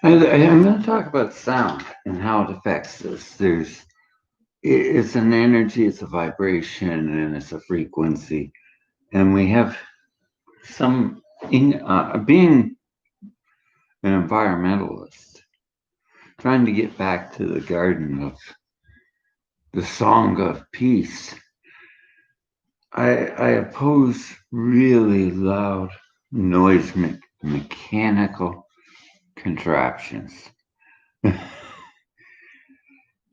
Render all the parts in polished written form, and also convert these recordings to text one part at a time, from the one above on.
I'm going to talk about sound and how it affects us. It's an energy, it's a vibration, and it's a frequency. And we have being an environmentalist, trying to get back to the garden of the song of peace. I oppose really loud noise mechanical contraptions.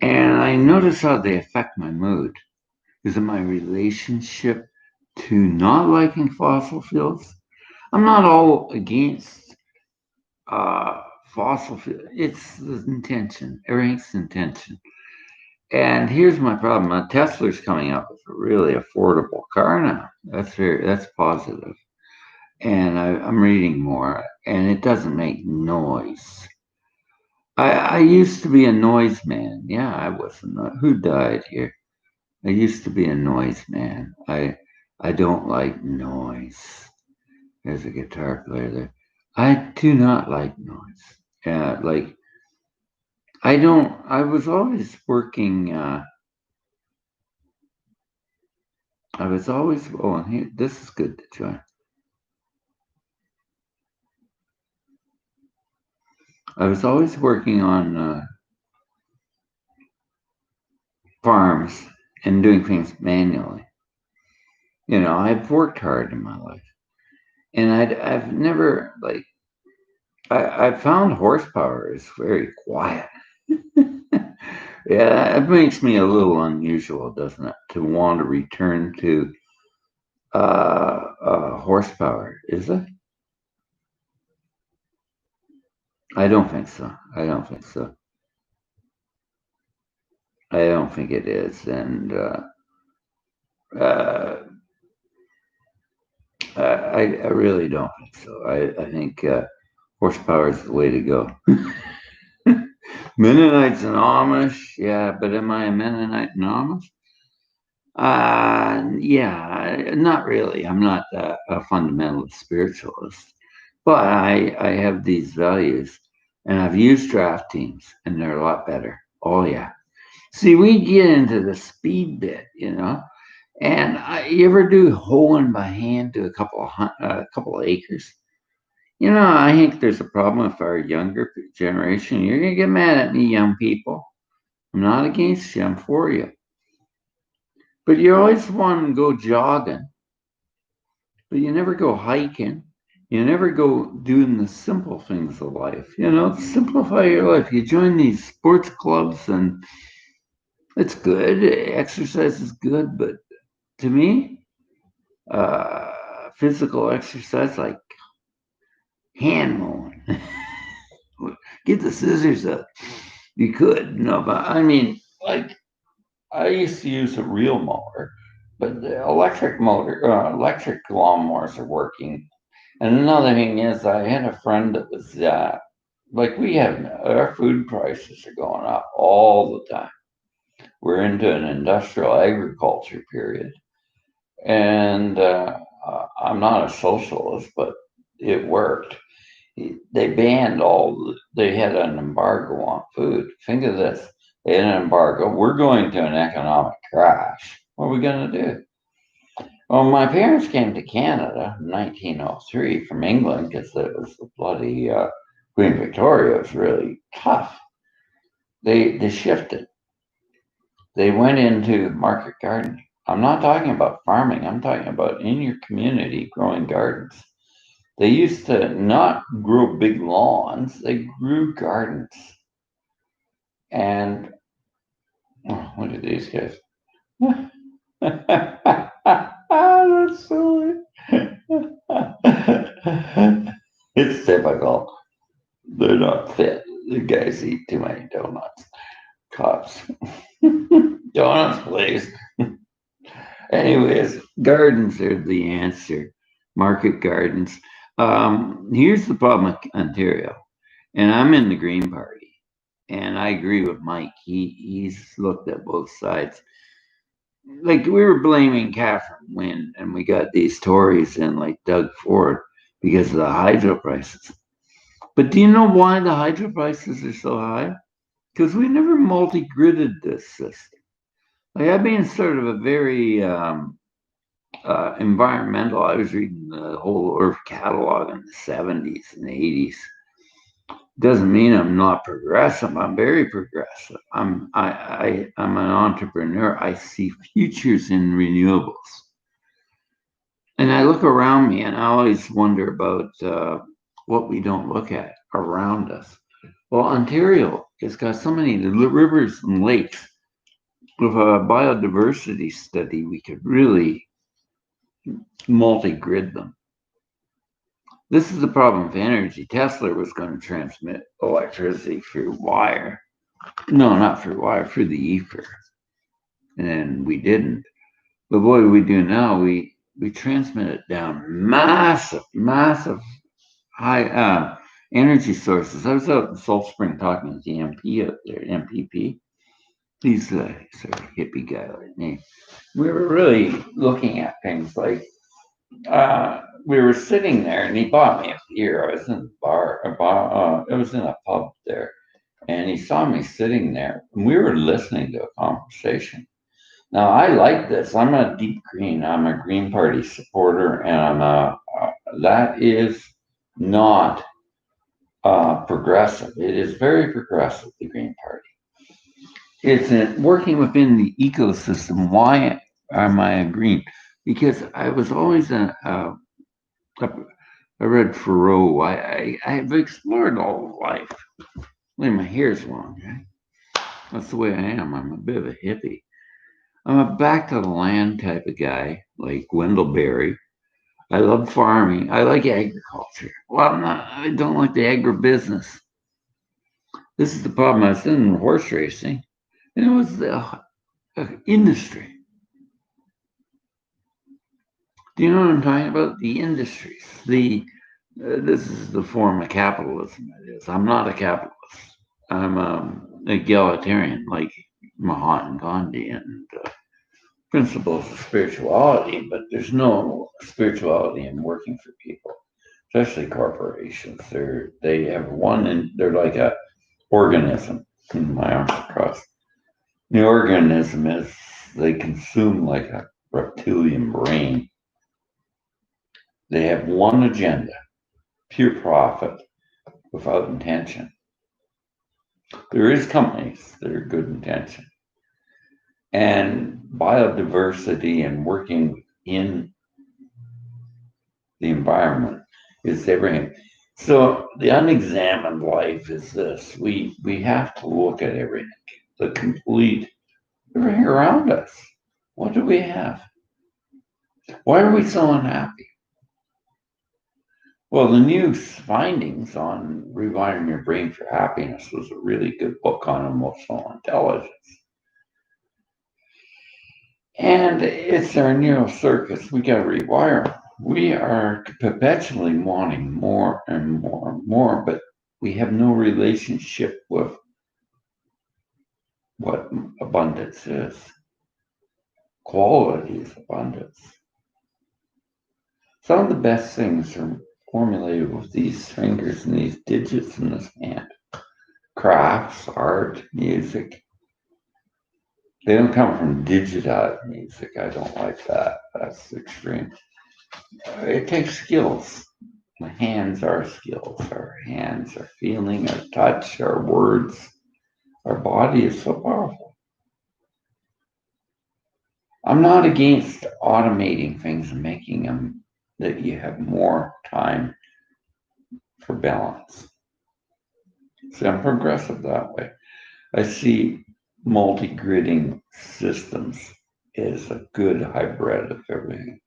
And I notice how they affect my mood. Is it my relationship to not liking fossil fuels? I'm not all against fossil fuel. It's the intention. Everything's intention. And here's my problem. Tesla's coming up with a really affordable car now. That's positive. And I'm reading more, and it doesn't make noise. I used to be a noise man. Yeah, I wasn't. Who died here? I used to be a noise man. I don't like noise. There's a guitar player there. I do not like noise. Like I don't. I was always working. I was always. Oh, and here, this is good to join. I was always working on farms and doing things manually. You know, I've worked hard in my life, and I've never like I found horsepower is very quiet. Yeah, it makes me a little unusual, doesn't it, to want to return to horsepower? Is it? I don't think so. I don't think so. I don't think it is, and uh, I really don't think so. I think horsepower is the way to go. Mennonites and Amish, yeah, but am I a Mennonite and Amish? Yeah, not really. I'm not a fundamentalist spiritualist, but I have these values, and I've used draft teams, and they're a lot better. Oh yeah. See, we get into the speed bit, you know, and you ever do hoeing by hand to a couple of acres? You know, I think there's a problem with our younger generation. You're gonna get mad at me, young people. I'm not against you. I'm for you. But you always want to go jogging, but you never go hiking. You never go doing the simple things of life. You know, simplify your life. You join these sports clubs, and it's good. Exercise is good, but to me, physical exercise like hand mowing, get the scissors up. You could, no, but I mean, like I used to use a real mower, but the electric lawnmowers are working. And another thing is, I had a friend that was like we have our food prices are going up all the time. We're into an industrial agriculture period, and I'm not a socialist, but it worked. They banned they had an embargo on food. Think of this, they had an embargo. We're going to an economic crash. What are we going to do? Well, my parents came to Canada in 1903 from England because it was the bloody Queen Victoria was really tough. They shifted. They went into market gardening. I'm not talking about farming. I'm talking about in your community growing gardens. They used to not grow big lawns. They grew gardens. And oh, look at these guys. That's silly. It's typical. They're not fit. The guys eat too many donuts. Cops. Donuts, please. Anyways, gardens are the answer. Market gardens. Here's the problem with Ontario, and I'm in the Green Party, and I agree with Mike. He's looked at both sides. like we were blaming Catherine Wynne, and we got these Tories in like Doug Ford because of the hydro prices. But do you know why the hydro prices are so high? Because we never multi-gridded this system. Like I've been sort of a very environmental. I was reading the whole Earth catalog in the 70s and 80s. Doesn't mean I'm not progressive. I'm very progressive. I'm an entrepreneur. I see futures in renewables, and I look around me, and I always wonder about what we don't look at around us. Well, Ontario has got so many rivers and lakes. With a biodiversity study, we could really multi-grid them. This is the problem with energy. Tesla was going to transmit electricity through wire. No, not through wire, through the ether. And we didn't. But what do we do now? We transmit it down massive high energy sources. I was out in Salt Spring talking to the MP out there, MPP. He's a sort of hippie guy like me. We were really looking at things like we were sitting there, and he bought me a beer. I was in I was in a pub there, and he saw me sitting there, and we were listening to a conversation. Now, I like this. I'm a deep green. I'm a Green Party supporter, and that is not progressive. It is very progressive, the Green Party. It's working within the ecosystem. Why am I agreeing? Because I was always I read Thoreau. I've explored all of life. Like my hair's long, right? That's the way I am. I'm a bit of a hippie. I'm a back to the land type of guy, like Wendell Berry. I love farming. I like agriculture. Well, I don't like the agribusiness. This is the problem. I was in horse racing, and it was the industry. Do you know what I'm talking about? The industries. This is the form of capitalism. It is. I'm not a capitalist. I'm egalitarian, like Mahatma Gandhi and principles of spirituality, but there's no spirituality in working for people, especially corporations. They have one, and they're like a organism. My arms crossed. The organism is they consume like a reptilian brain. They have one agenda: pure profit without intention. There is companies that are good intention, and biodiversity and working in the environment is everything. So the unexamined life is this: we have to look at everything, the complete everything around us. What do we have? Why are we so unhappy? Well, the new findings on rewiring your brain for happiness was a really good book on emotional intelligence. And it's our neural circuits. We got to rewire them. We are perpetually wanting more and more and more, but we have no relationship with what abundance is. Quality is abundance. Some of the best things are formulated with these fingers and these digits in this hand. Crafts, art, music. They don't come from digitized music. I don't like that. That's extreme. It takes skills. The hands are skills. Our hands, our feeling, our touch, our words. Our body is so powerful. I'm not against automating things and making them that you have more time for balance. So I'm progressive that way. I see multi-gridding systems as a good hybrid of everything.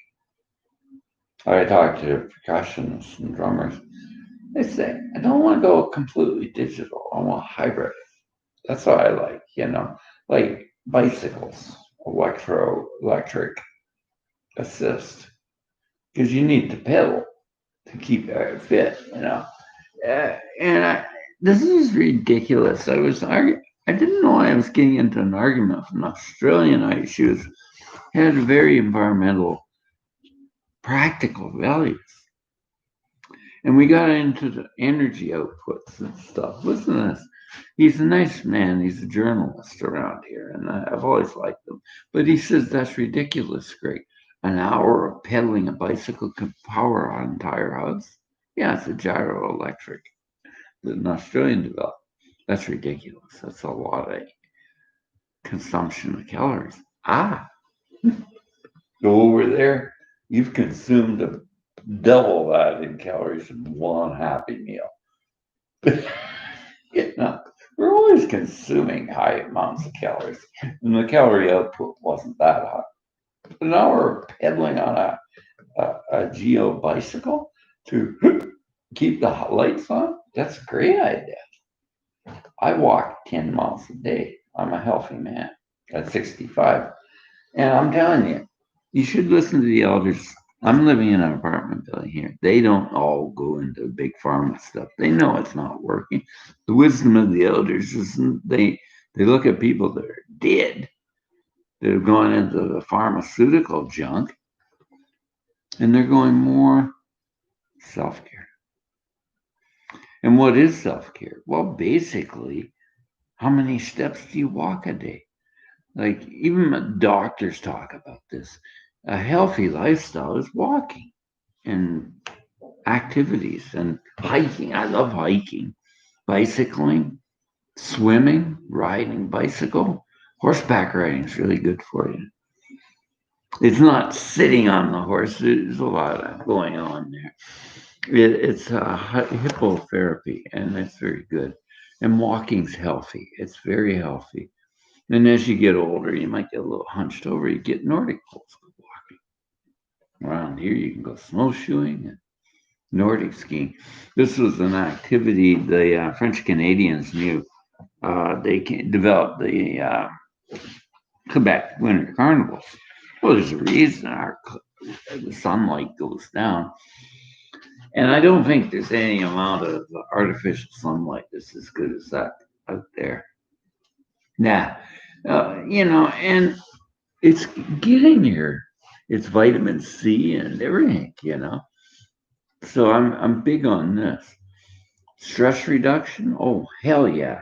I talk to percussionists and drummers. They say, I don't want to go completely digital. I want hybrid. That's what I like, like bicycles, electric assist, because you need to pedal to keep it fit. This is ridiculous. I didn't know I was getting into an argument with an Australian. She was had very environmental, practical values. And we got into the energy outputs and stuff. Listen to this. He's a nice man. He's a journalist around here, and I've always liked him. But he says that's ridiculous, Greg. An hour of pedaling a bicycle can power our entire house. Yeah, it's a gyro electric that an Australian developed. That's ridiculous. That's a lot of consumption of calories. Go over there. You've consumed double that in calories in one happy meal. you know, we're always consuming high amounts of calories, and the calorie output wasn't that high. But now we're pedaling on a geo bicycle to keep the lights on. That's a great idea. I walk 10 miles a day. I'm a healthy man at 65. And I'm telling you, you should listen to the elders. I'm living in an apartment building here. They don't all go into big pharma stuff. They know it's not working. The wisdom of the elders is they look at people that are dead, that have gone into the pharmaceutical junk, and they're going more self-care. And what is self-care? Well, basically, how many steps do you walk a day? Like even doctors talk about this. A healthy lifestyle is walking and activities and hiking. I love hiking, bicycling, swimming, riding bicycle. Horseback riding is really good for you. It's not sitting on the horse. There's a lot going on there. It's hippotherapy, and it's very good. And walking's healthy. It's very healthy. And as you get older, you might get a little hunched over. You get Nordic poles walking. Around here, you can go snowshoeing and Nordic skiing. This was an activity the French Canadians knew. They developed the Quebec Winter Carnivals. Well, there's a reason the sunlight goes down. And I don't think there's any amount of artificial sunlight that's as good as that out there. Nah, and it's getting here. It's vitamin C and everything. So I'm big on this. Stress reduction? Oh, hell yeah.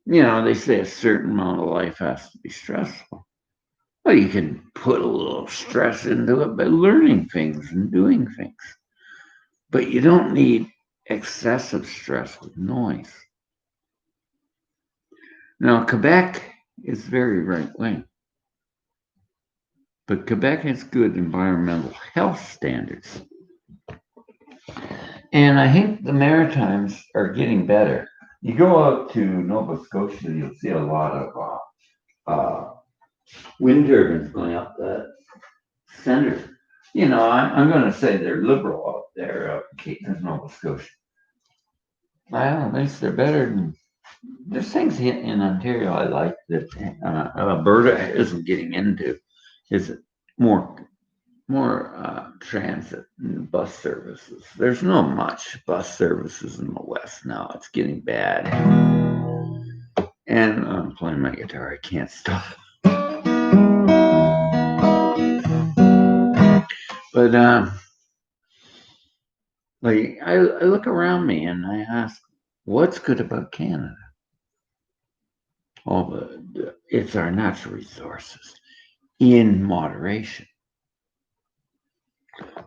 They say a certain amount of life has to be stressful. Well, you can put a little stress into it by learning things and doing things. But you don't need excessive stress with noise. Now, Quebec is very right wing. But Quebec has good environmental health standards. And I think the Maritimes are getting better. You go out to Nova Scotia, you'll see a lot of wind turbines going up the center. I'm going to say they're liberal out there in Nova Scotia. At least they're better than. There's things in Ontario I like that Alberta isn't getting into. Is more transit and bus services. There's not much bus services in the West now. It's getting bad. And I'm playing my guitar. I can't stop. But I look around me and I ask, what's good about Canada? It's our natural resources in moderation.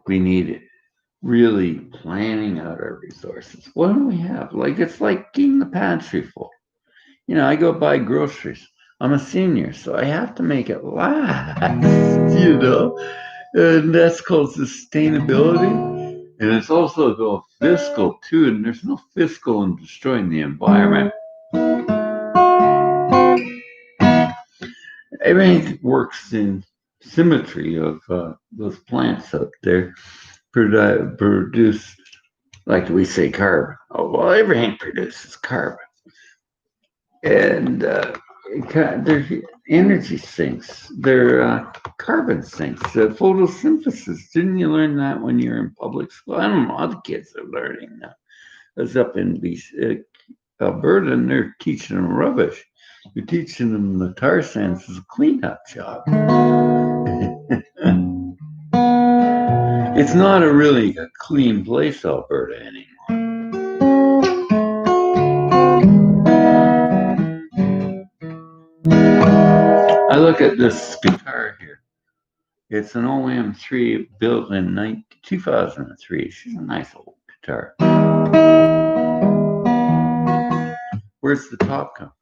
We need really planning out our resources. What do we have? It's like keeping the pantry full. I go buy groceries. I'm a senior, so I have to make it last, and that's called sustainability. And it's also called fiscal too, and there's no fiscal in destroying the environment. Everything works in symmetry of those plants up there produce, like we say, carbon. Oh, well, everything produces carbon. And their energy sinks, their carbon sinks, photosynthesis. Didn't you learn that when you were in public school? I don't know, other kids are learning that. I was up in Alberta, and they're teaching them rubbish. You're teaching them the tar sands is a cleanup job. It's not a really a clean place, Alberta, anymore. I look at this guitar here. It's an OM3 built in 2003. She's a nice old guitar. Where's the top come?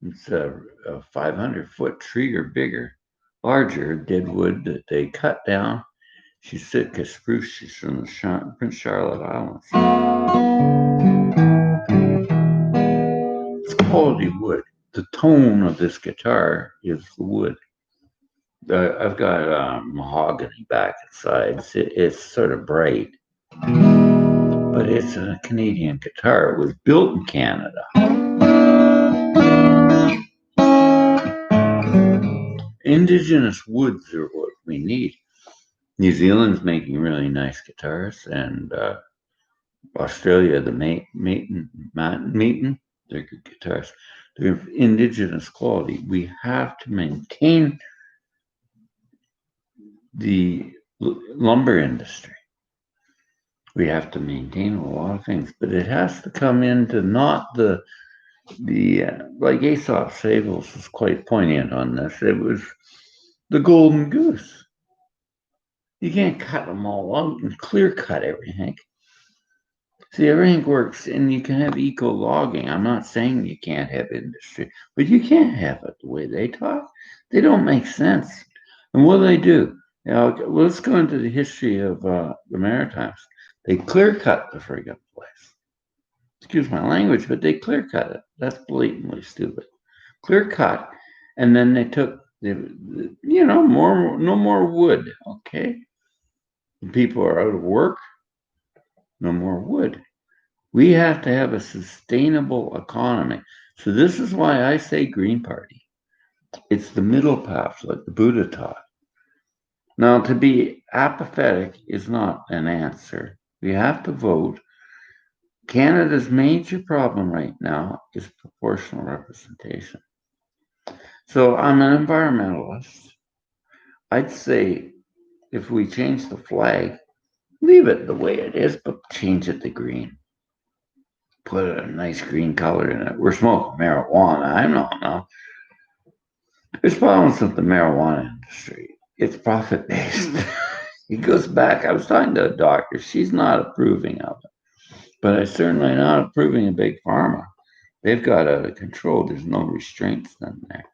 It's a 500-foot tree or bigger, larger dead wood that they cut down. She's Sitka spruce. She's from the Prince Charlotte Islands. It's quality wood. The tone of this guitar is the wood. I've got mahogany back and sides. It's sort of bright, but it's a Canadian guitar. It was built in Canada. Indigenous woods are what we need. New Zealand's making really nice guitars, and Australia, the Maton, they're good guitars. They're indigenous quality. We have to maintain the lumber industry. We have to maintain a lot of things, but it has to come into not the like Aesop's Fables was quite poignant on this. It was the golden goose. You can't cut them all out and clear cut everything. See, everything works, and you can have eco logging. I'm not saying you can't have industry, but you can't have it the way they talk. They don't make sense. And what do they do? Now, let's go into the history of the Maritimes. They clear cut the friggin' place. Excuse my language, but they clear cut it. That's blatantly stupid. Clear cut, and then they took no more wood. Okay, people are out of work. No more wood. We have to have a sustainable economy. So this is why I say Green Party. It's the middle path, like the Buddha taught. Now, to be apathetic is not an answer. We have to vote. Canada's major problem right now is proportional representation. So I'm an environmentalist. I'd say if we change the flag, leave it the way it is, but change it to green. Put a nice green color in it. We're smoking marijuana. I don't know. There's problems with the marijuana industry. It's profit based. It goes back. I was talking to a doctor. She's not approving of it, but I'm certainly not approving of big pharma. They've got out of control. There's no restraints in there.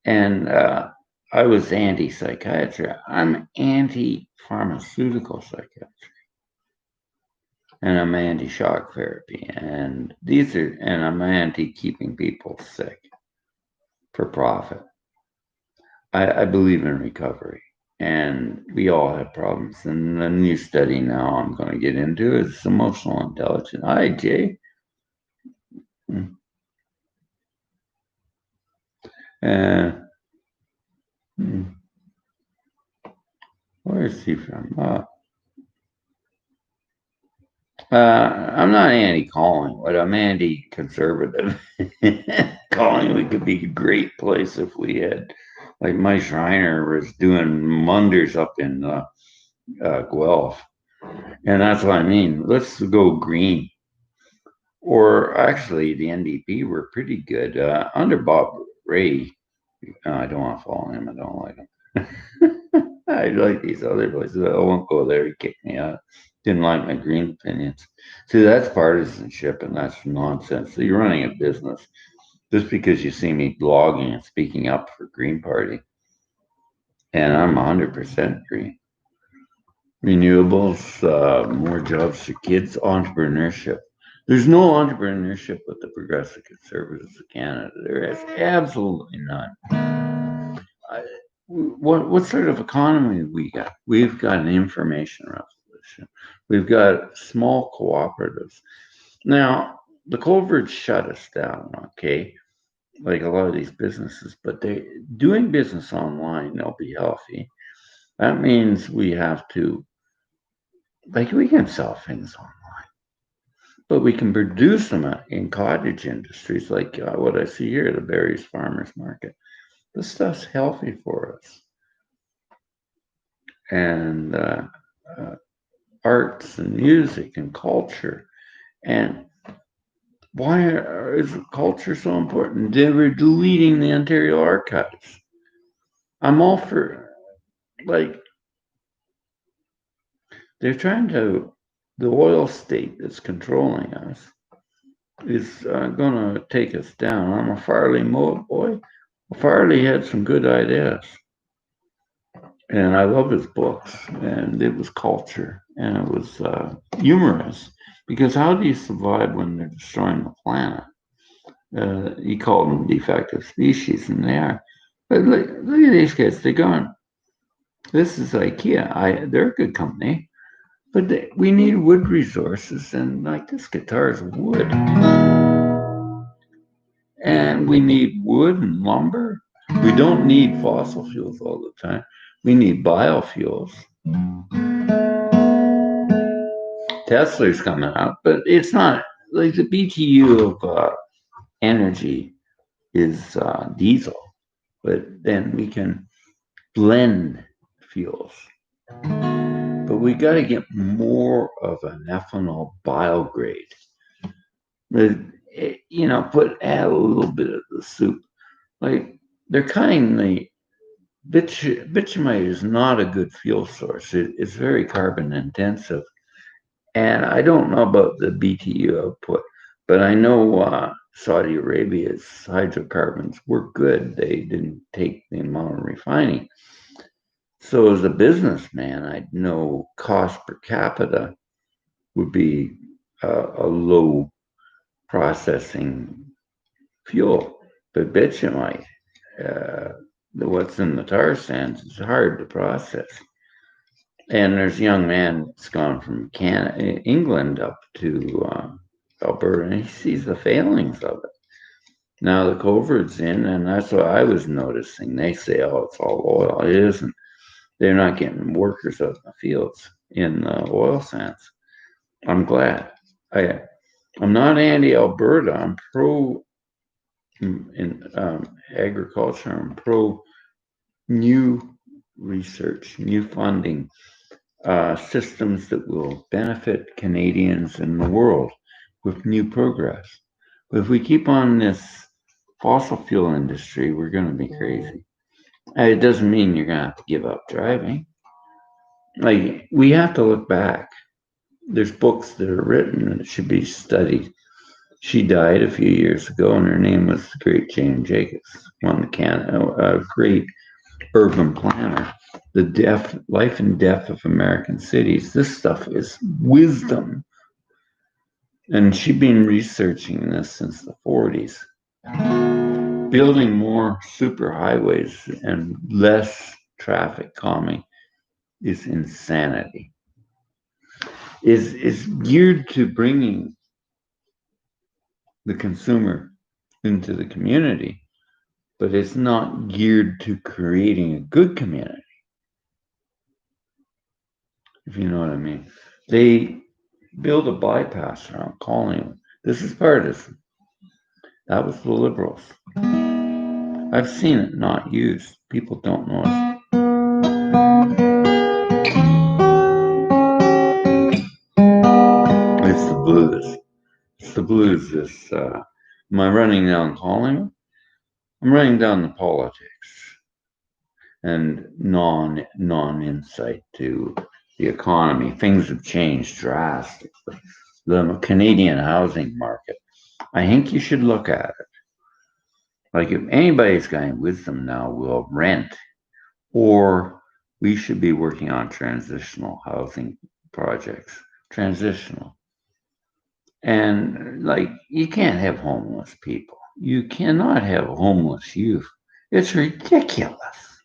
And I was anti-psychiatry. I'm anti-pharmaceutical psychiatry. And I'm anti-shock therapy. And I'm anti-keeping people sick for profit. I believe in recovery. And we all have problems. And the new study now I'm going to get into is emotional intelligence. Hi, Jay. Where is he from? I'm not anti-Collingwood. I'm anti-conservative. Collingwood could be a great place if we had, like Mike Schreiner was doing wonders up in Guelph. And that's what I mean. Let's go green. Or actually, the NDP were pretty good. Under Bob Ray, I don't want to follow him. I don't like him. I like these other places. I won't go there. He kicked me out. Didn't like my green opinions. See, that's partisanship, and that's nonsense. So you're running a business just because you see me blogging and speaking up for Green Party, and I'm 100% green. Renewables, more jobs for kids, entrepreneurship. There's no entrepreneurship with the Progressive Conservatives of Canada. There is absolutely none. What sort of economy we got? We've got an information revolution. We've got small cooperatives. Now, the COVID shut us down, okay, like a lot of these businesses, but they doing business online, they'll be healthy. That means we have to, like, we can sell things online, but we can produce them in cottage industries, like what I see here at the Berries Farmers Market. This stuff's healthy for us. and uh, arts and music and culture. And why is culture so important? They were deleting the Ontario archives. I'm all for, like, they're trying to, the oil state that's controlling us is going to take us down. I'm a Farley boy. Farley had some good ideas, and I love his books, and it was culture, and it was humorous, because how do you survive when they're destroying the planet? He called them defective species, and they are. But look at these kids. They're going, this is IKEA. They're a good company, but we need wood resources, and like this guitar is wood. And we need wood and lumber. We don't need fossil fuels all the time. We need biofuels. Tesla's coming out, but it's not like the BTU of energy is diesel, but then we can blend fuels. But we got to get more of an ethanol biograde. Add a little bit of the soup. Like, they're cutting the bitumen is not a good fuel source. It's very carbon intensive. And I don't know about the BTU output, but I know Saudi Arabia's hydrocarbons were good. They didn't take the amount of refining. So as a businessman, I'd know cost per capita would be a low processing fuel. But bitumen, what's in the tar sands, is hard to process. And there's a young man that's gone from England up to Alberta, and he sees the failings of it. Now the COVID's in, and that's what I was noticing. They say, oh, it's all oil. It isn't. They're not getting workers out in the fields in the oil sands. I'm glad. I'm not anti-Alberta. I'm pro in agriculture. I'm pro new research, new funding, systems that will benefit Canadians and the world with new progress. But if we keep on this fossil fuel industry, we're going to be crazy. It doesn't mean you're going to have to give up driving. Like, we have to look back. There's books that are written that should be studied. She died a few years ago, and her name was the great Jane Jacobs, a great urban planner. The life and death of American cities. This stuff is wisdom. And she'd been researching this since the 40s. Building more superhighways and less traffic calming is insanity. Is geared to bringing the consumer into the community, but it's not geared to creating a good community, if you know what I mean. They build a bypass around Collingwood. This is partisan. That was the Liberals. I've seen it not used. People don't know it. It's the blues. It's the blues. Am I running down Collingwood? I'm running down the politics and non-insight to the economy. Things have changed drastically. The Canadian housing market. I think you should look at it. Like, if anybody's got any wisdom now, we'll rent, or we should be working on transitional housing projects. Transitional. And, like, you can't have homeless people. You cannot have homeless youth. It's ridiculous.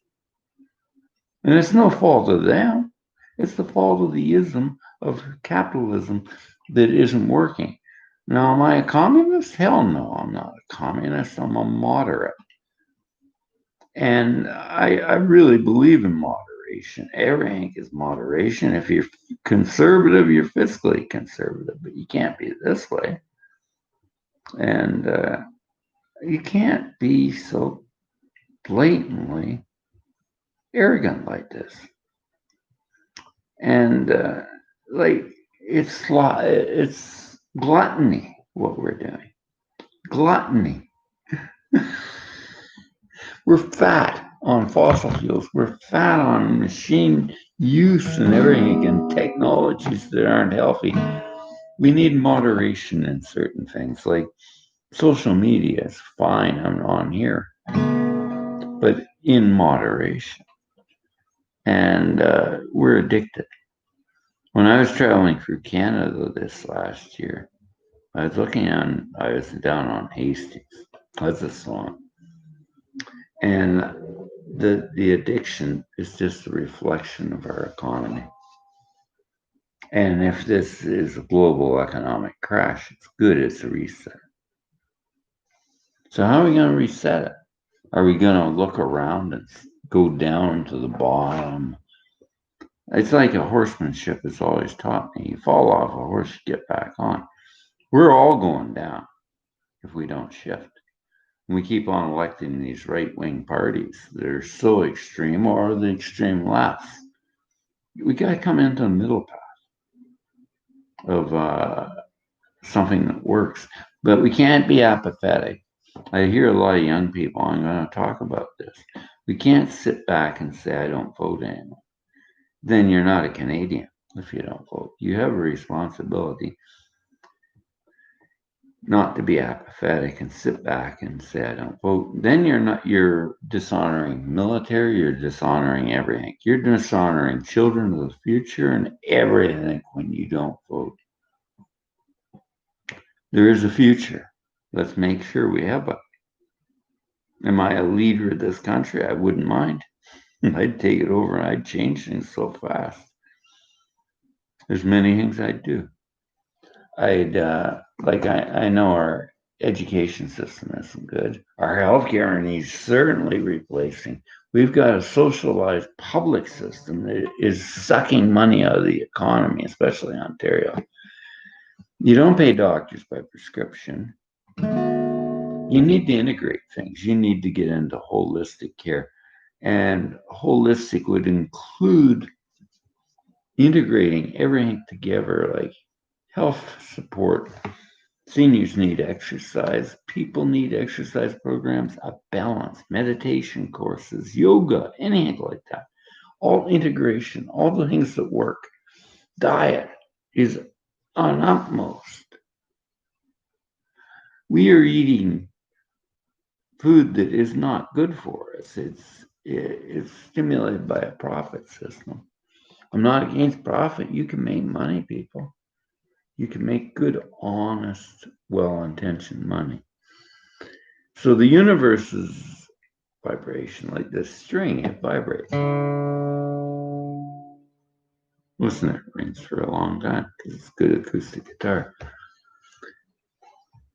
And it's no fault of them. It's the fault of the ism of capitalism that isn't working. Now, am I a communist? Hell no, I'm not a communist. I'm a moderate. And I really believe in moderation. Everything is moderation. If you're conservative, you're fiscally conservative, but you can't be this way. And you can't be so blatantly arrogant like this. And like it's gluttony what we're doing. Gluttony. We're fat on fossil fuels. We're fat on machine use and everything and technologies that aren't healthy. We need moderation in certain things. Like social media is fine. I'm on here, but in moderation. And we're addicted. When I was traveling through Canada this last year, I was down on Hastings. That's a song. And the addiction is just a reflection of our economy. And if this is a global economic crash, it's good as a reset. So how are we going to reset it? Are we going to look around and go down to the bottom? It's like a horsemanship has always taught me. You fall off a horse, you get back on. We're all going down if we don't shift. We keep on electing these right-wing parties that are so extreme, or the extreme left. We got to come into the middle path of something that works, but we can't be apathetic. I hear a lot of young people. I'm going to talk about this. We can't sit back and say, "I don't vote anymore." Then you're not a Canadian if you don't vote. You have a responsibility not to be apathetic and sit back and say, "I don't vote." Then you're dishonoring military, you're dishonoring everything. You're dishonoring children of the future and everything when you don't vote. There is a future. Let's make sure we have it. Am I a leader of this country? I wouldn't mind. I'd take it over and I'd change things so fast. There's many things I'd do. I know our education system isn't good. Our healthcare needs certainly replacing. We've got a socialized public system that is sucking money out of the economy, especially Ontario. You don't pay doctors by prescription. You need to integrate things. You need to get into holistic care. And holistic would include integrating everything together, like health support. Seniors need exercise. People need exercise programs, a balance, meditation courses, yoga, anything like that. All integration, all the things that work. Diet is on utmost. We are eating food that is not good for us. It's stimulated by a profit system. I'm not against profit. You can make money, people. You can make good, honest, well-intentioned money. So the universe is vibration, like this string, it vibrates. Listen, it rings for a long time because it's good acoustic guitar.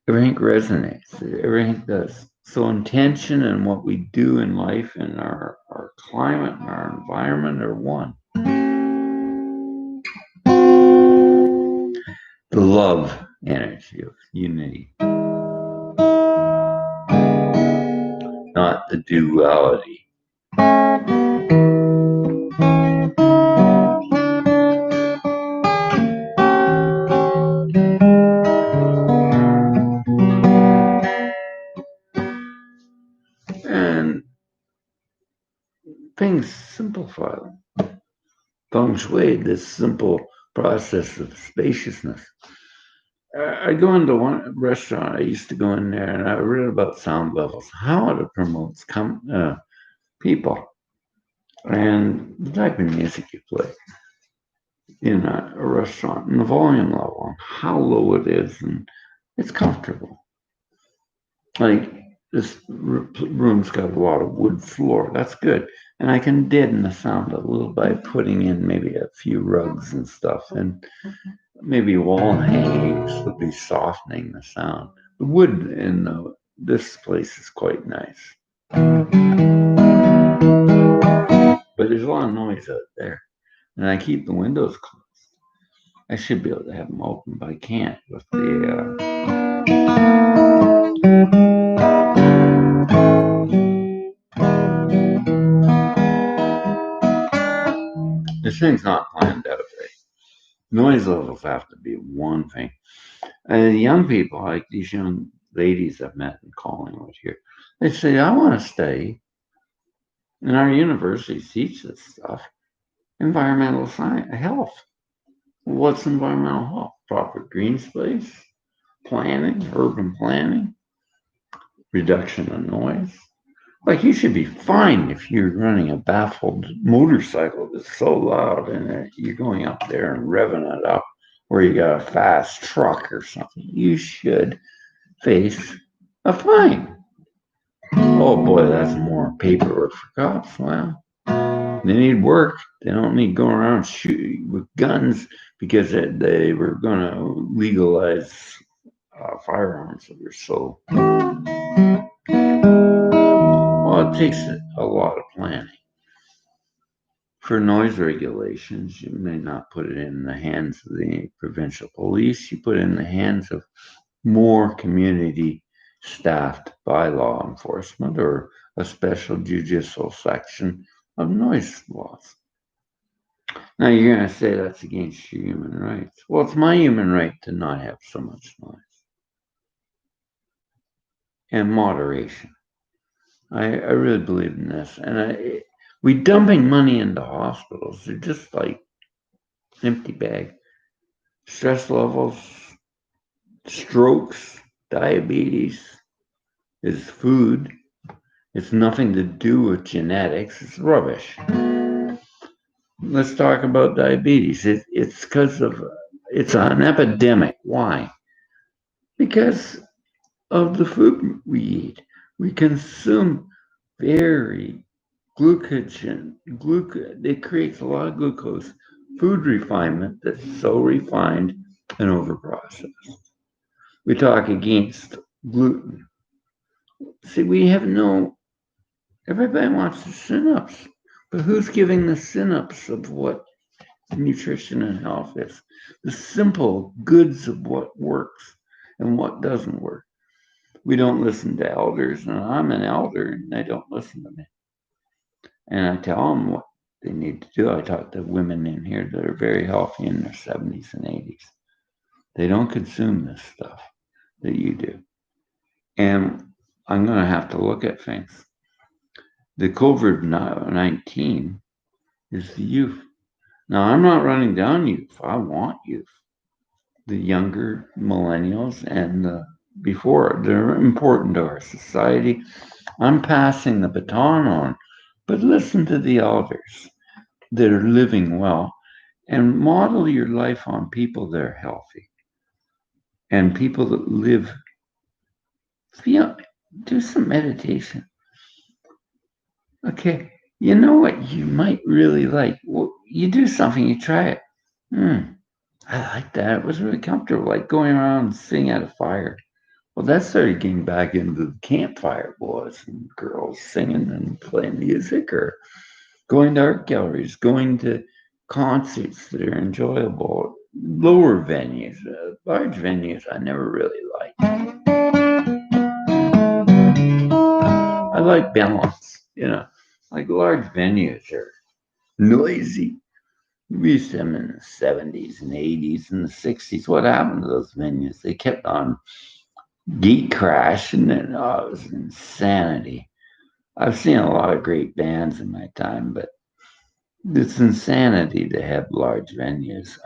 Everything resonates. Everything does. So intention and what we do in life and our climate and our environment are one. The love energy of unity, not the duality. And things simplify them. Feng Shui, this simple process of spaciousness. I go into one restaurant. I used to go in there, and I read about sound levels, how it promotes people, and the type of music you play in a restaurant, and the volume level, and how low it is, and it's comfortable. Like this room's got a lot of wood floor. That's good, and I can deaden the sound a little by putting in maybe a few rugs and stuff, and maybe wall hangings would be softening the sound. The wood in this place is quite nice, but there's a lot of noise out there, and I keep the windows closed. I should be able to have them open, but I can't with this everything's not planned out right. Noise levels have to be one thing. Young people, like these young ladies I've met in Collingwood here, they say, I want to stay. And our universities teach this stuff. Environmental science, health. What's environmental health? Proper green space, planning, urban planning, reduction of noise. Like you should be fine if you're running a baffled motorcycle that's so loud and you're going up there and revving it up, or you got a fast truck or something. You should face a fine. Oh boy, that's more paperwork for cops. Well, they need work. They don't need going around shooting with guns because they were going to legalize firearms that were so. Well, it takes a lot of planning. For noise regulations, you may not put it in the hands of the provincial police. You put it in the hands of more community staffed by law enforcement or a special judicial section of noise laws. Now you're going to say that's against your human rights. Well, it's my human right to not have so much noise. And moderation. I really believe in this. And we dumping money into hospitals. They're just like empty bag. Stress levels, strokes, diabetes is food. It's nothing to do with genetics. It's rubbish. Let's talk about diabetes. It's because of it's an epidemic. Why? Because of the food we eat. We consume very glucogen. It creates a lot of glucose. Food refinement that's so refined and overprocessed. We talk against gluten. See, we have no. Everybody wants the synapse, but who's giving the synapse of what nutrition and health is? The simple goods of what works and what doesn't work. We don't listen to elders, and I'm an elder, and they don't listen to me. And I tell them what they need to do. I talk to women in here that are very healthy in their 70s and 80s. They don't consume this stuff that you do. And I'm going to have to look at things. The COVID-19 is the youth. Now, I'm not running down youth. I want youth. The younger millennials and the before, they're important to our society. I'm passing the baton on, but listen to the elders that are living well and model your life on people that are healthy and people that live. Do some meditation. Okay, you know what you might really like? Well, you do something, you try it. I like that. It was really comfortable, like going around and sitting at a fire. Well, that started getting back into the campfire boys and girls singing and playing music or going to art galleries, going to concerts that are enjoyable, lower venues, large venues I never really liked. I like balance, like large venues are noisy. We used them in the 70s and 80s and the 60s. What happened to those venues? They kept on gate crashing and it was insanity. I've seen a lot of great bands in my time, but it's insanity to have large venues.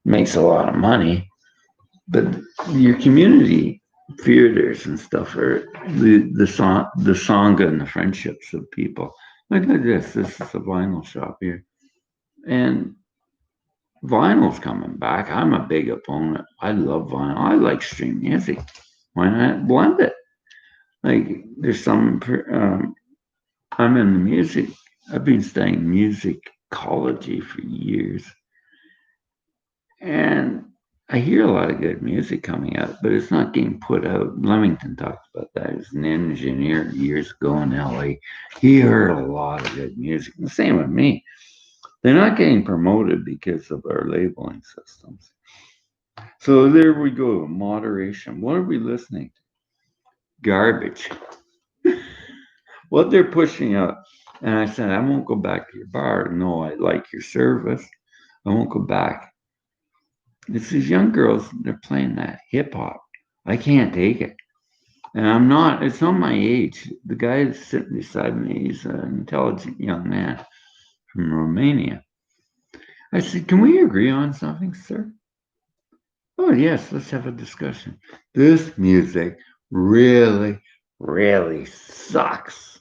Makes a lot of money, but your community theaters and stuff are the sangha and the friendships of people. Look at this. This is a vinyl shop here, and vinyl's coming back. I'm a big opponent. I love vinyl. I like stream music. Why not blend it? Like there's some. I'm in the music. I've been studying musicology for years, and I hear a lot of good music coming out, but it's not getting put out. Leamington talked about that. He was an engineer years ago in LA. He heard a lot of good music. The same with me. They're not getting promoted because of our labeling systems. So there we go. Moderation. What are we listening to? Garbage. What they're pushing out. And I said, I won't go back to your bar. No, I like your service. I won't go back. It's these young girls, they're playing that hip hop. I can't take it. And I'm not, it's not my age. The guy that's sitting beside me, he's an intelligent young man from Romania. I said, can we agree on something, sir? Oh, yes, let's have a discussion. This music really, really sucks.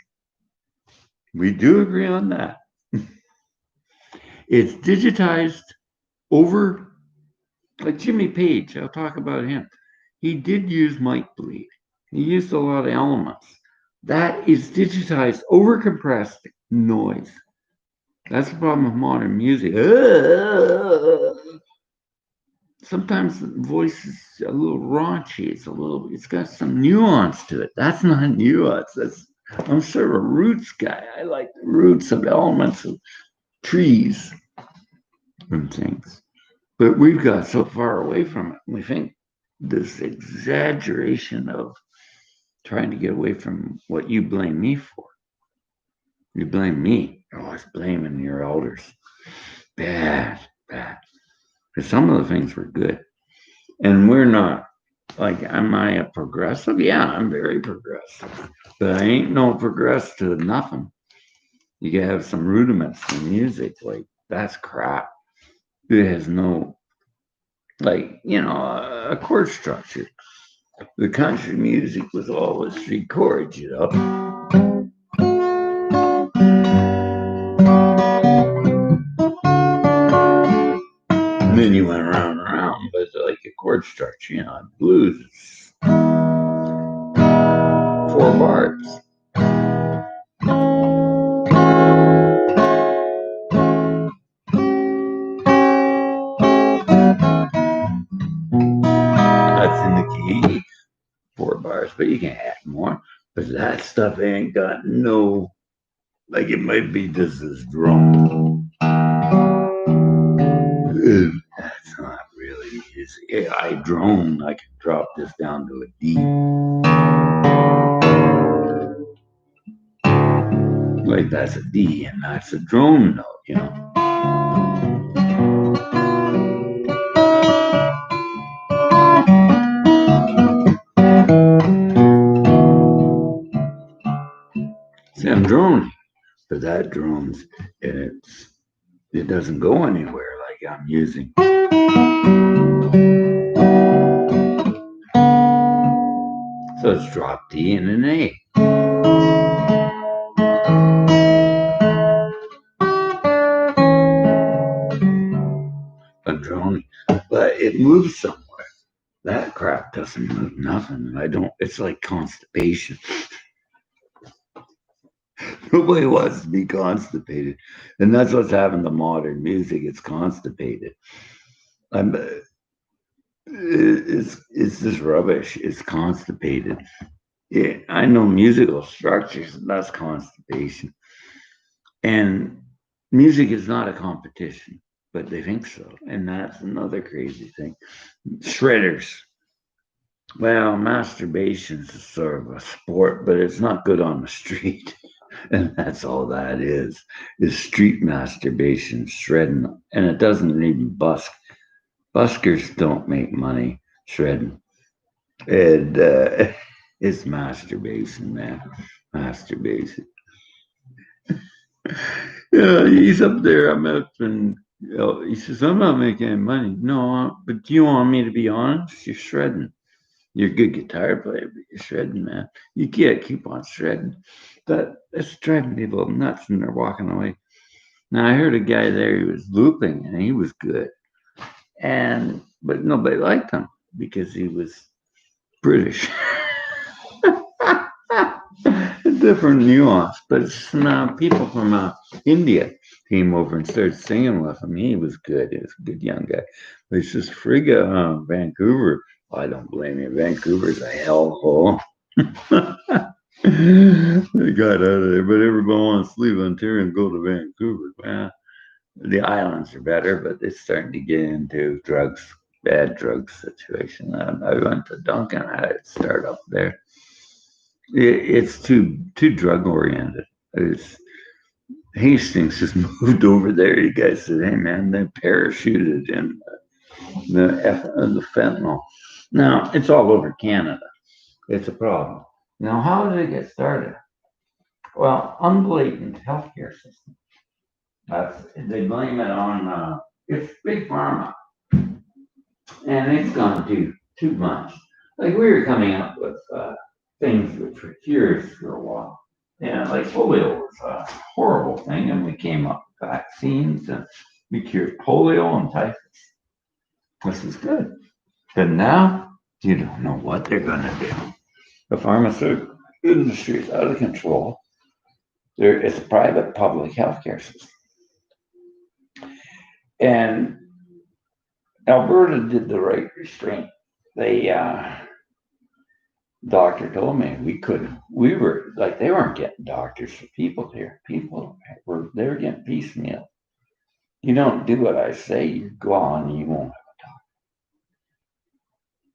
We do agree on that. It's digitized over, like Jimmy Page, I'll talk about him. He did use mic bleed, he used a lot of elements. That is digitized, overcompressed noise. That's the problem with modern music. Sometimes the voice is a little raunchy. It's got some nuance to it. That's not nuance. I'm sort of a roots guy. I like the roots of elements of trees and things. But we've got so far away from it. We think this exaggeration of trying to get away from what you blame me for. You blame me. Oh, I was blaming your elders. Bad, bad. Because some of the things were good. And we're not. Like, am I a progressive? Yeah, I'm very progressive. But I ain't no progressive to nothing. You can have some rudiments in music. Like, that's crap. It has no, like, a chord structure. The country music was always 3 chords, And then you went around and around, but like a chord structure, blues, it's 4 bars. That's in the key, 4 bars, but you can add more. But that stuff ain't got no, like it might be just this drum. That's not really easy. I drone, I can drop this down to a D. Like that's a D and that's a drone note. See, I'm droning, but that drones, it doesn't go anywhere like I'm using. So it's drop D and an A. I'm droning, but it moves somewhere. That crap doesn't move nothing. It's like constipation. Nobody wants to be constipated. And that's what's happened to modern music. It's constipated. I'm, it's just rubbish. It's constipated. I know musical structures, and that's constipation. And music is not a competition, but they think so. And that's another crazy thing. Shredders. Well, masturbation is sort of a sport, but it's not good on the street. And that's all that is street masturbation, shredding. And it doesn't even busk. Buskers don't make money shredding. And it's masturbation, man. Masturbation. Yeah, he's up there. I'm up and he says, I'm not making any money. No, but do you want me to be honest? You're shredding. You're a good guitar player, but you're shredding, man. You can't keep on shredding. But it's driving people nuts and they're walking away. Now I heard a guy there, he was looping and he was good. But nobody liked him because he was British. A different nuance, but now people from India came over and started singing with him. He was good. He was a good young guy. But it's just Frigga, Vancouver. Well, I don't blame you. Vancouver's a hellhole. They got out of there, but everybody wants to leave Ontario and go to Vancouver. Well, the islands are better, but it's starting to get into drugs, bad drugs situation. I went to Duncan. I had to start up there. It's too drug oriented. Hastings just moved over there. You guys said, "Hey, man, they parachuted in the fentanyl." Now it's all over Canada. It's a problem. Now, how did it get started? Well, unblatant healthcare system. They blame it on it's big pharma, and it's gone too much. Like we were coming up with things which were cures for a while. Yeah, like polio was a horrible thing, and we came up with vaccines, and we cured polio and typhus. This is good. But now you don't know what they're going to do. The pharmaceutical industry is out of control. It's a private public healthcare system. And Alberta did the right restraint. They doctor told me we were like they weren't getting doctors for people here. They were getting piecemeal. You don't do what I say, you're gone, you won't have a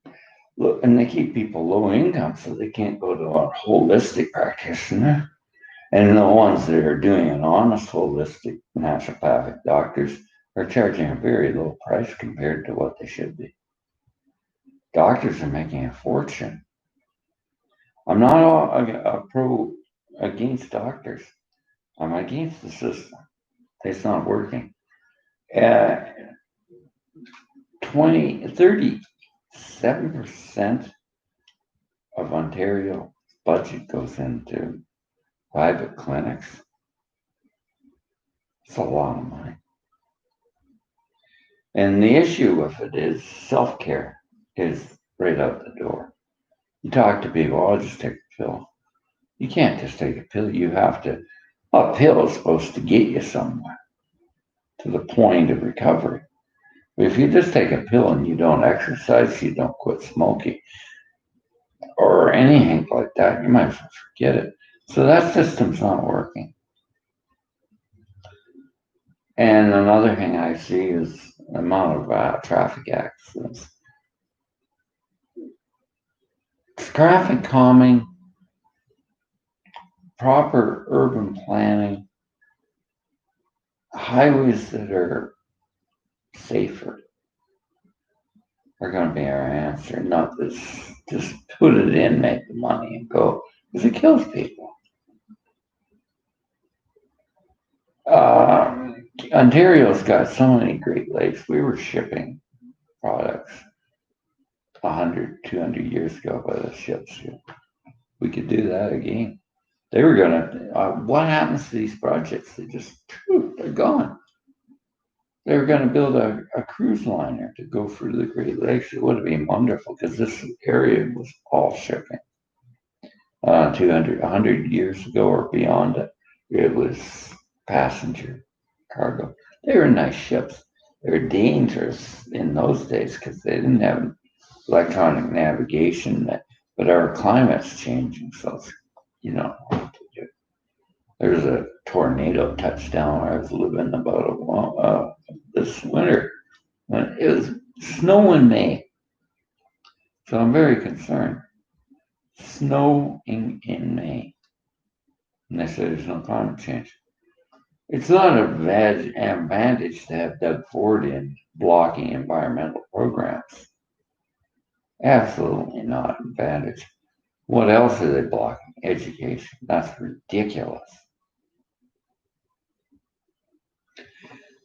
doctor. Look, and they keep people low income so they can't go to a holistic practitioner. And the ones that are doing an honest holistic naturopathic doctors are charging a very low price compared to what they should be. Doctors are making a fortune. I'm not against doctors. I'm against the system. It's not working. Uh, 37% of Ontario budget goes into private clinics. It's a lot of money. And the issue with it is self-care is right out the door. You talk to people, I'll just take a pill. You can't just take a pill. You have to, a pill is supposed to get you somewhere to the point of recovery. But if you just take a pill and you don't exercise, you don't quit smoking or anything like that, you might as well forget it. So that system's not working. And another thing I see is the amount of traffic accidents. Traffic calming, proper urban planning, highways that are safer are going to be our answer, not this just put it in, make the money, and go, because it kills people. Ontario's got so many Great Lakes. We were shipping products 100, 200 years ago by the ships. We could do that again. They were going to, what happens to these projects? They're gone. They were going to build a cruise liner to go through the Great Lakes. It would have been wonderful because this area was all shipping. 200, 100 years ago or beyond it, it was passenger cargo. They were nice ships. They were dangerous in those days because they didn't have electronic navigation. But our climate's changing, so you know what to do. There was a tornado touchdown where I was living about this winter when it was snow in May. So I'm very concerned. Snow in May. And they say there's no climate change. It's not an advantage to have Doug Ford in blocking environmental programs. Absolutely not an advantage. What else are they blocking? Education. That's ridiculous.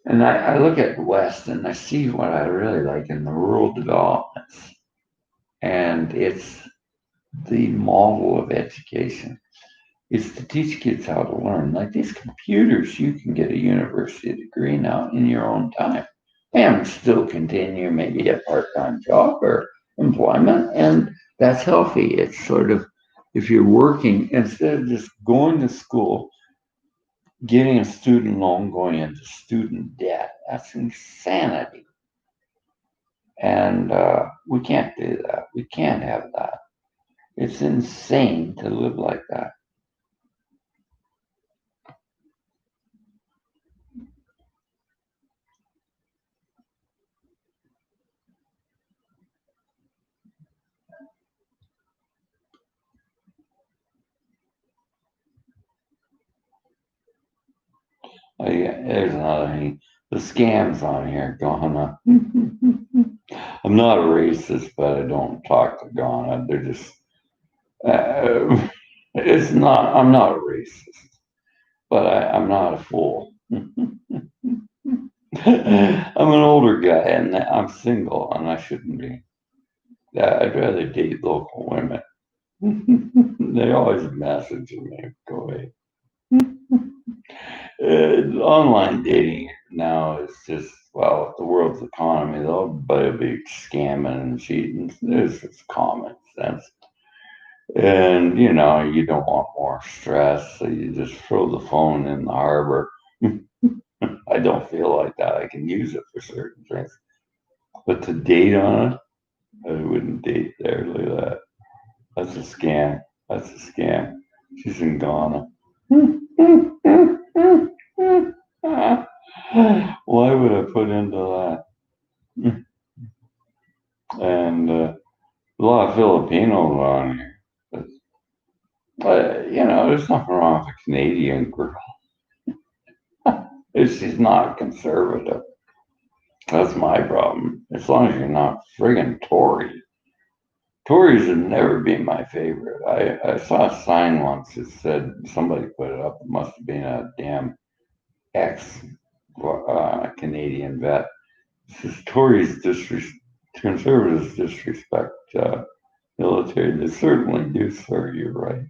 And I look at the West and I see what I really like in the rural developments. And it's the model of education is to teach kids how to learn. Like these computers, you can get a university degree now in your own time and still continue maybe a part-time job or employment. And that's healthy. It's sort of, if you're working, instead of just going to school, getting a student loan, going into student debt, that's insanity. And we can't do that. We can't have that. It's insane to live like that. There's not any. The scams on here, Ghana. I'm not a racist, but I don't talk to Ghana. They're just. It's not. I'm not a racist, but I'm not a fool. I'm an older guy and I'm single, and I shouldn't be. I'd rather date local women. They always message me, go away. Online dating now is just, well, the world's economy, everybody will be scamming and cheating. It's just common sense. And, you don't want more stress, so you just throw the phone in the harbor. I don't feel like that. I can use it for certain things. But to date on it, I wouldn't date there. Look at that. That's a scam. That's a scam. She's in Ghana. Why would I put into that? And a lot of Filipinos on here. But there's nothing wrong with a Canadian girl. If she's not conservative. That's my problem. As long as you're not friggin' Tory. Tories have never been my favorite. I saw a sign once that said, somebody put it up, it must have been a damn ex Canadian vet. It says Tories conservatives disrespect military. They certainly do, sir. You're right.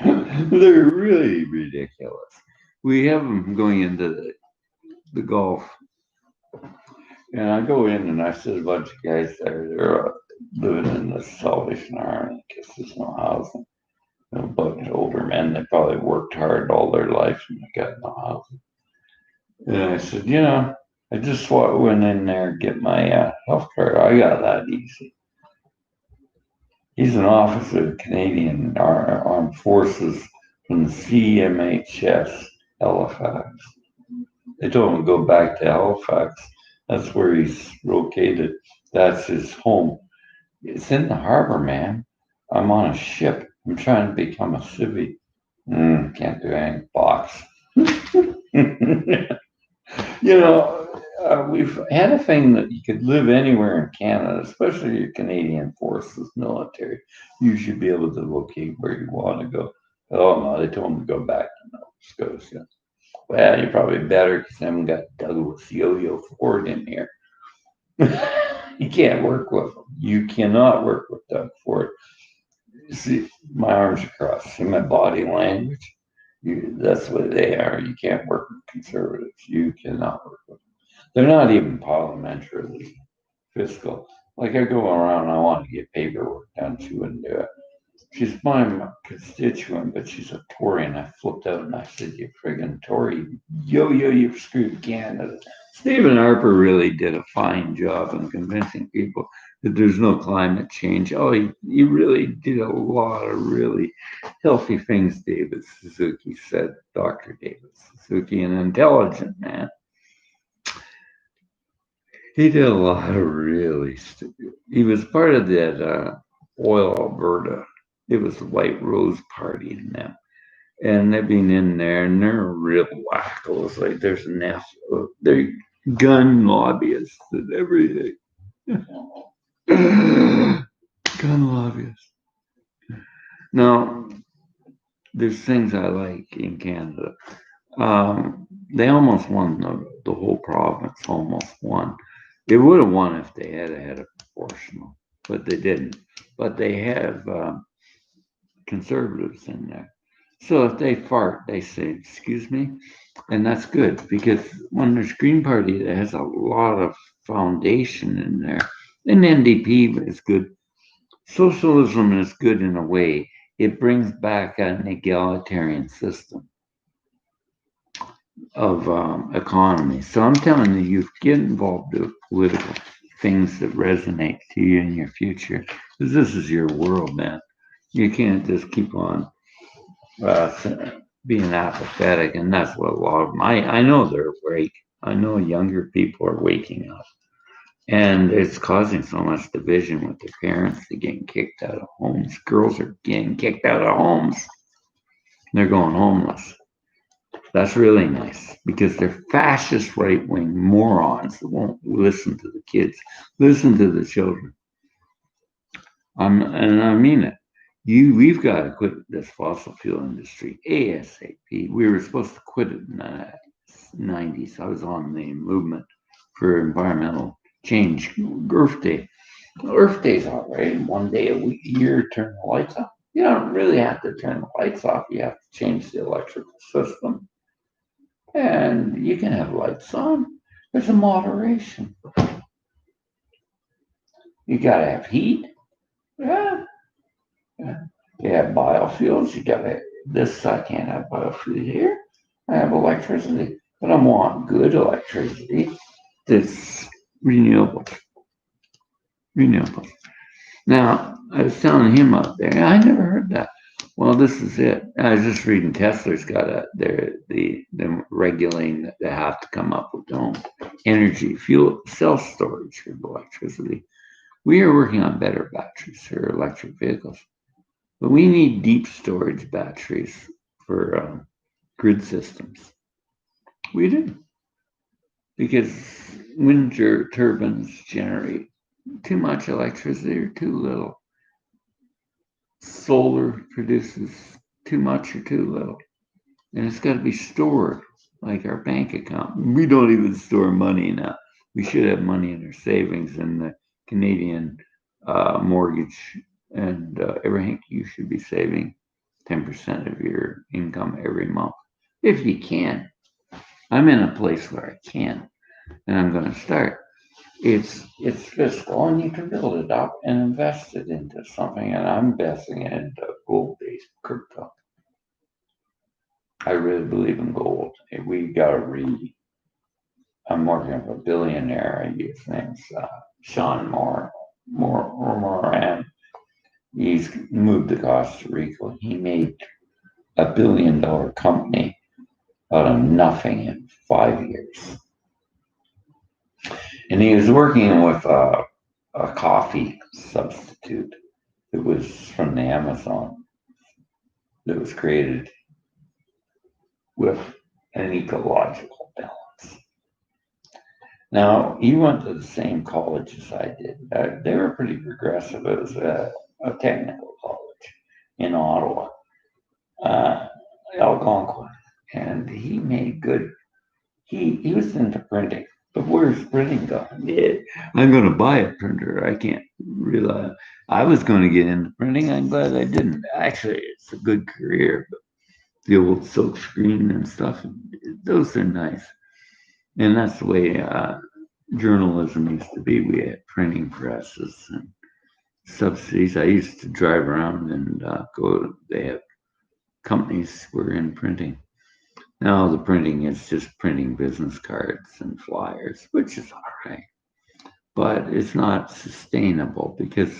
They're really ridiculous. We have them going into the Gulf. And I go in and I see a bunch of guys there. They're living in the Salvation Army because there's no housing. A bunch of older men. They probably worked hard all their life and they got no housing. And I said, I just went in there and get my health card. I got that easy. He's an officer of Canadian Armed Forces from the CMHS Halifax. They told him to go back to Halifax. That's where he's located. That's his home. It's in the harbor, man. I'm on a ship. I'm trying to become a civvy. Can't do any box. We've had a thing that you could live anywhere in Canada, especially your Canadian Forces military. You should be able to locate where you want to go. Oh no, they told them to go back to Nova Scotia. Well, you're probably better because I haven't got Douglas Yo-Yo Ford in here. You can't work with them. You cannot work with Doug Ford. See, my arms are crossed. See my body language? That's what they are. You can't work with conservatives. You cannot work with them. They're not even parliamentarily fiscal. Like I go around, I want to get paperwork done. She wouldn't do it. She's my constituent, but she's a Tory, and I flipped out and I said, "You friggin' Tory, you've screwed Canada." Stephen Harper really did a fine job in convincing people that there's no climate change. Oh, he really did a lot of really healthy things, David Suzuki said, Dr. David Suzuki, an intelligent man. He did a lot of really stupid. He was part of that Oil Alberta. It was the White Rose Party in them. And they've been in there and they're real wackos. Like there's an F. They're gun lobbyists and everything. Gun lobbyists. Now, there's things I like in Canada. They almost won the whole province, almost won. They would have won if they had a proportional, but they didn't. But they have conservatives in there. So if they fart, they say, "Excuse me," and that's good because when there's Green Party, that has a lot of foundation in there. And NDP is good. Socialism is good in a way. It brings back an egalitarian system of economy. So I'm telling you get involved with political things that resonate to you in your future because this is your world, man. You can't just keep on being apathetic, and that's what a lot of them. I know they're awake. I know younger people are waking up, and it's causing so much division with their parents. They're getting kicked out of homes. Girls are getting kicked out of homes. They're going homeless. That's really nice because they're fascist right wing morons that won't listen to the kids, listen to the children. And I mean it. We've got to quit this fossil fuel industry ASAP. We were supposed to quit it in the 90s. I was on the movement for environmental change. Earth Day. Earth Day's all right. One day a year, turn the lights off. You don't really have to turn the lights off. You have to change the electrical system. And you can have lights on. There's a moderation. You got to have heat. Yeah. Yeah. You have biofuels. You got to, this, I can't have biofuel here. I have electricity, but I want good electricity that's renewable. Renewable. Now, I was telling him up there, I never heard that. Well, this is it. I was just reading Tesla's got the regulating that they have to come up with their own energy, fuel, cell storage for electricity. We are working on better batteries for electric vehicles, but we need deep storage batteries for grid systems. We do because wind turbines generate too much electricity or too little. Solar produces too much or too little. And it's got to be stored like our bank account. We don't even store money now. We should have money in our savings and the Canadian mortgage and everything. You should be saving 10% of your income every month if you can. I'm in a place where I can, and I'm going to start. It's fiscal, and you can build it up and invest it into something. And I'm investing it into gold-based crypto. I really believe in gold. We got to read. I'm working with a billionaire. His name's Sean Moran. He's moved to Costa Rica. He made $1 billion company out of nothing in 5 years. And he was working with a coffee substitute that was from the Amazon that was created with an ecological balance. Now, he went to the same college as I did. They were pretty progressive. It was a technical college in Ottawa, Algonquin. And he made good, he was into printing. But where's printing gone? Yeah, I'm going to buy a printer. I can't realize I was going to get into printing. I'm glad I didn't. Actually, it's a good career. But the old silk screen and stuff, those are nice. And that's the way journalism used to be. We had printing presses and subsidies. I used to drive around and go. They have companies were in printing. Now the printing is just printing business cards and flyers, which is all right, but it's not sustainable because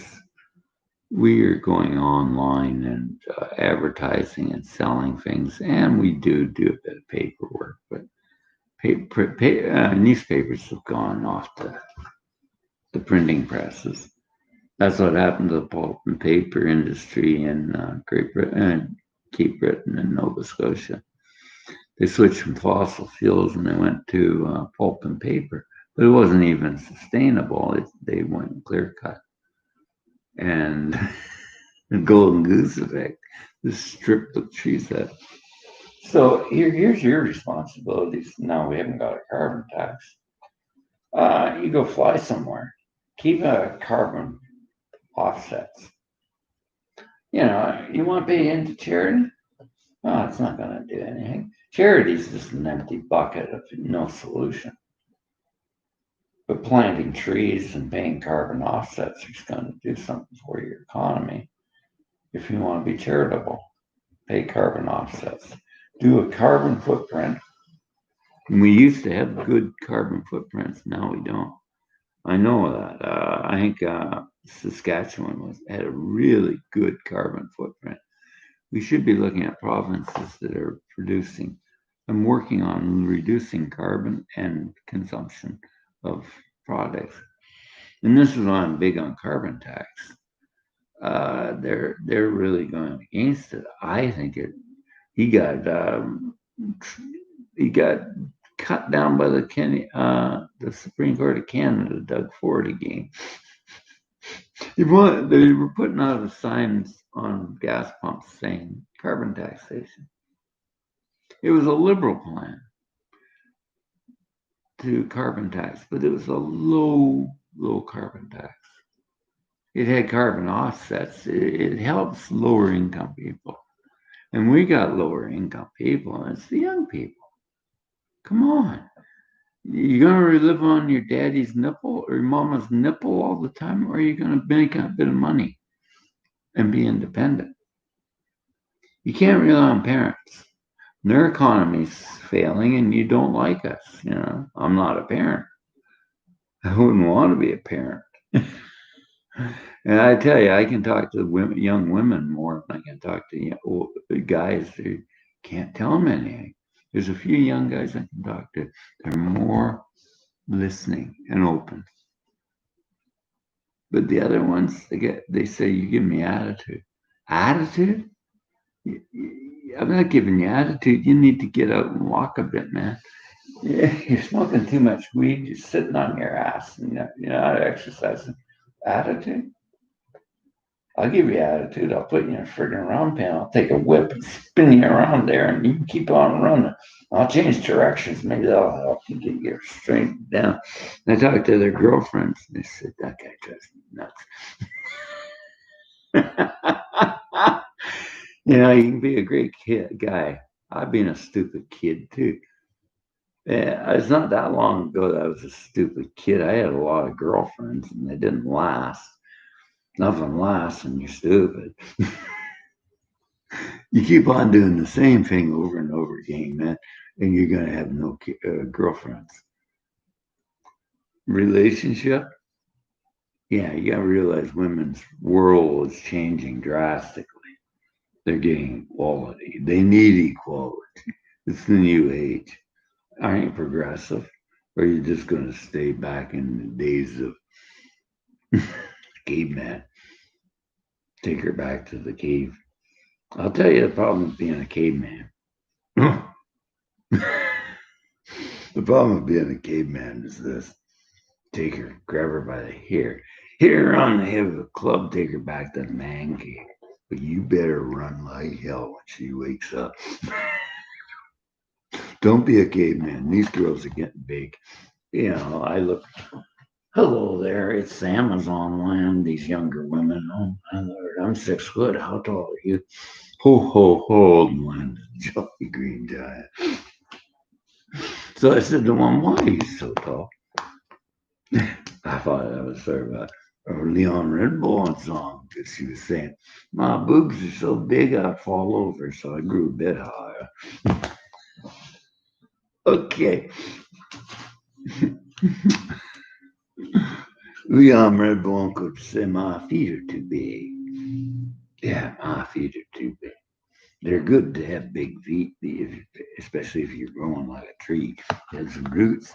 we are going online and advertising and selling things, and we do a bit of paperwork, but newspapers have gone off the printing presses. That's what happened to the pulp and paper industry in Great Britain, Cape Breton, and Nova Scotia. They switched from fossil fuels and they went to pulp and paper, but it wasn't even sustainable. They went clear cut. And the golden goose effect, just stripped the trees out. So here's your responsibilities. Now we haven't got a carbon tax. You go fly somewhere, keep a carbon offsets. You want to pay into charity? Oh, it's not going to do anything. Charity is just an empty bucket of no solution. But planting trees and paying carbon offsets is going to do something for your economy. If you want to be charitable, pay carbon offsets. Do a carbon footprint. And we used to have good carbon footprints. Now we don't. I know that. I think Saskatchewan had a really good carbon footprint. We should be looking at provinces that are producing. I'm working on reducing carbon and consumption of products. And this is why I'm big on carbon tax. They're really going against it. I think he got he got cut down by the Supreme Court of Canada, Doug Ford again. They were putting out the signs on gas pumps saying carbon taxation. It was a liberal plan to carbon tax, but it was a low carbon tax. It had carbon offsets. It helps lower income people. And we got lower income people, and it's the young people. Come on. You're going to live on your daddy's nipple or your mama's nipple all the time, or are you going to make a bit of money and be independent? You can't rely on parents. Their economy's failing and you don't like us. I'm not a parent. I wouldn't want to be a parent. And I tell you, I can talk to young women more than I can talk to guys who can't tell them anything. There's a few young guys I can talk to. They're more listening and open. But the other ones, they say, you give me attitude. Attitude? I'm not giving you attitude. You need to get out and walk a bit, man. You're smoking too much weed. You're sitting on your ass and you're not exercising. Attitude? I'll give you attitude. I'll put you in a friggin' round pen. I'll take a whip and spin you around there and you can keep on running. I'll change directions. Maybe that'll help you get your strength down. And I talked to their girlfriends and they said, that guy drives me nuts. You can be a great guy. I've been a stupid kid too. Yeah, it's not that long ago that I was a stupid kid. I had a lot of girlfriends and they didn't last. Nothing lasts when you're stupid. You keep on doing the same thing over and over again, man, and you're going to have no girlfriends. Relationship? Yeah, you got to realize women's world is changing drastically. They're getting equality. They need equality. It's the new age. Aren't you progressive? Or are you just going to stay back in the days of caveman? Take her back to the cave. I'll tell you the problem with being a caveman. The problem with being a caveman is this. Take her, grab her by the hair, hit her on the head with a club, take her back to the man cave. But you better run like hell when she wakes up. Don't be a caveman. These girls are getting big. I look, hello there, it's Amazon land, these younger women. Oh, my Lord, I'm 6 foot. How tall are you? Ho, ho, ho, land, jolly green giant. So I said to one, why are you so tall? I thought that was sort of a Leon Redbone song because she was saying, my boobs are so big I'd fall over, so I grew a bit higher. Okay. Leon Redbone could say, my feet are too big. Yeah, my feet are too big. They're good to have big feet, especially if you're growing like a tree. Has some roots.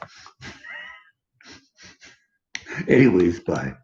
Anyways, bye.